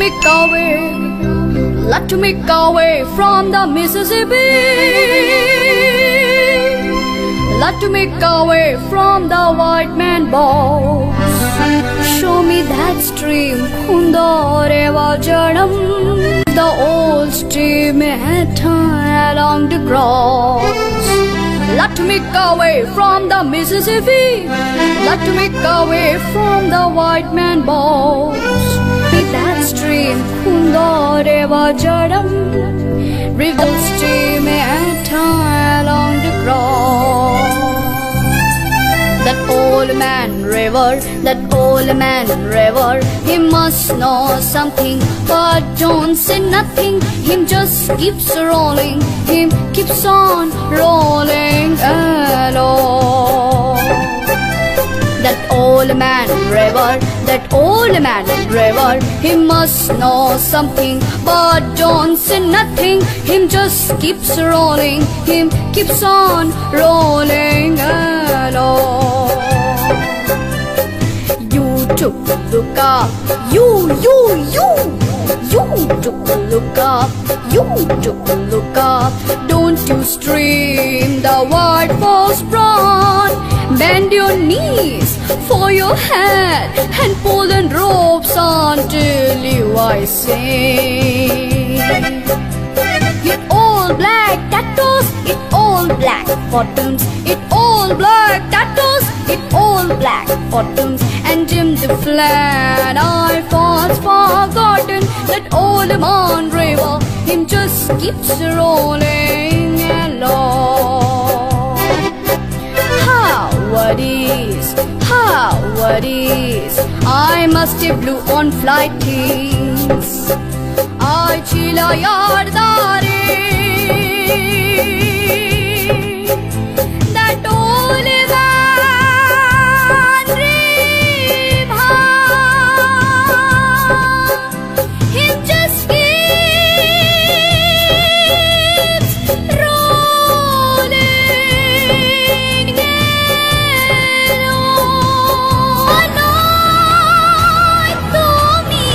make our way, like to make our way from the Mississippi, like to make our way from the white man boss. Show me that stream, Kundoreva Jadam, the old stream along the cross. Like to make our way from the Mississippi, like to make our way from the white man boss. Be that stream, Kundoreva Jadam, river stream along the cross. That old man river, that old man river, he must know something, but don't say nothing. Him just keeps rolling, him keeps on rolling along. That old man river, that old man river, he must know something, but don't say nothing. Him just keeps rolling, him keeps on rolling along. You took a look up, you took a look up, you took a look up. Don't you stream the white falls brown. Bend your knees for your head and pull and ropes until you I sing. It all black tattoos, it all black bottoms, it all black tattoos, it all black bottoms. And Jim the flat I was forgotten. That old man river, him just keeps rolling along. How it is, I must have blue on flight things. I chila yardare. That old man river, him just keeps rolling along. Hanoi to me,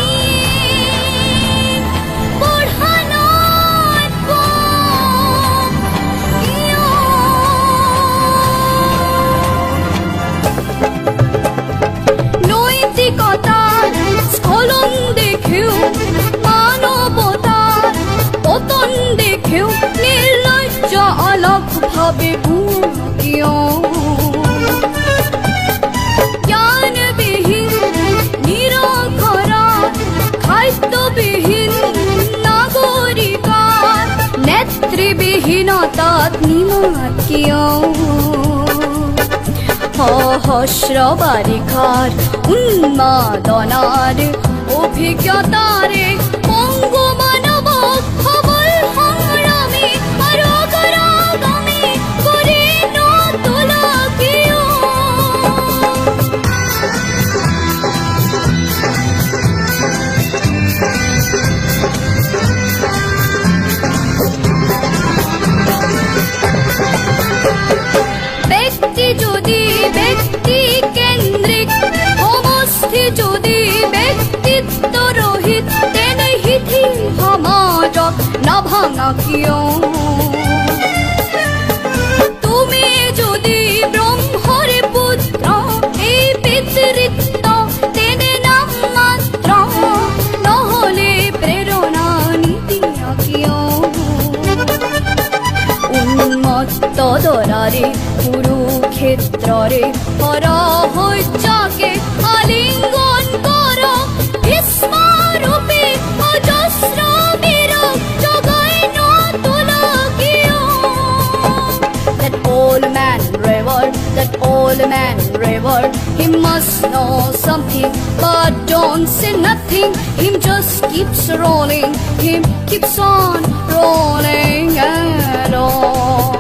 but Hanoi to you. নৈতিকতার স্খলন দেখেও, মানবতার পতন দেখেও, নির্লজ্জ অলক ভাবে বুকিও। জ্ঞানবিহীন নিরক্ষরার, খাদ্যবিহীন নাগরিকার, নেতৃবিহীনতাত নিমাকিও। সহস্র বারিখার উন্মাদনার অভিজ্ঞতারে পঙ্গু মানব খবর সংগ্রামী আর অগরাগামী করে নতুলকিও। ব্যক্তি যদি ব্যক্তি কেন্দ্রিক, সমষ্টি যদি ব্যক্তিত্ব রহিত, তেনে হিথি সমাজক নাভাঙা কিয়? তুমি যদি ব্ৰহ্মৰে পুত্ৰ, এই পিতৃত্ব তেনে নাম মাত্ৰ, নহলে প্ৰেৰণা নিদিয়া কিয়? উন্মত্ত দৰাৰে কুৰুক্ষেত্ৰৰে পৰহৈৰ্যকে আলিঙ্গন কৰ, ভীষ্মৰূপী অজস্ৰ বীৰক Jagai নতুলকিয়। That old man river, that old man river, he must know something, but don't say nothing. Him just keeps rolling, him keeps on rolling along.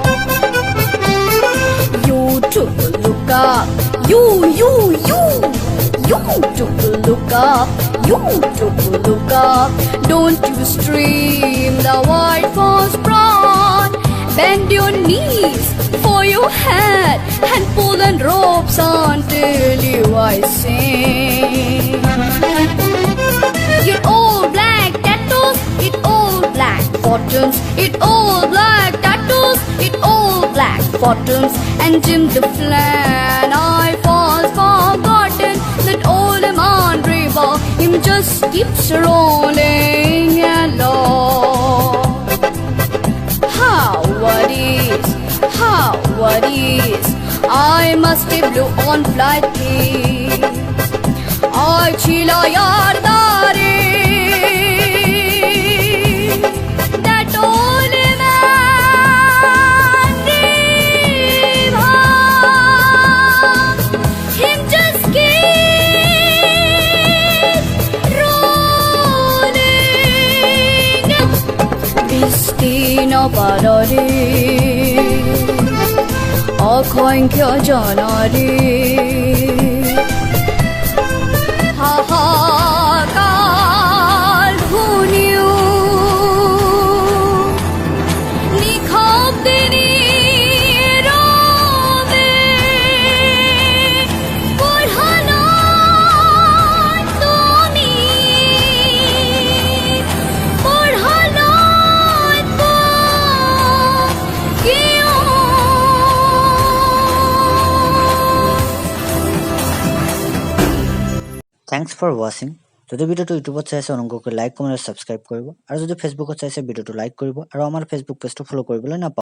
You took a look up, you took a look up, you took a look up. Don't you stream the white falls brown. Bend your knees for your head and pull and ropes until you I sing. You're all black buttons, it all black tattoos, it all black bottoms, and Jim the Flan. I was forgotten that old man river, him just keeps rolling along. How it is, I must be blue on flight key. I chila yaar dare, that old man river, him just keeps rolling. Bistina parare, অসংখ্য জনৰে হাহাকাৰ শুনিও নিশব্দিনী ৰবে পঢ়ালৈ তুমি পঢ়ালৈ কিয় thanks for ৱাচিং। যদি ভিডিঅ'টো ইউটিউবত চাইছে অনুগ্ৰহ কৰি লাইক কমেণ্ট আৰু ছাবস্ক্ৰাইব কৰিব, আৰু যদি ফেচবুকত চাইছে ভিডিঅ'টো লাইক কৰিব আৰু আমাৰ ফেচবুক পেজটো ফ'ল' কৰিবলৈ নাপাহৰিব।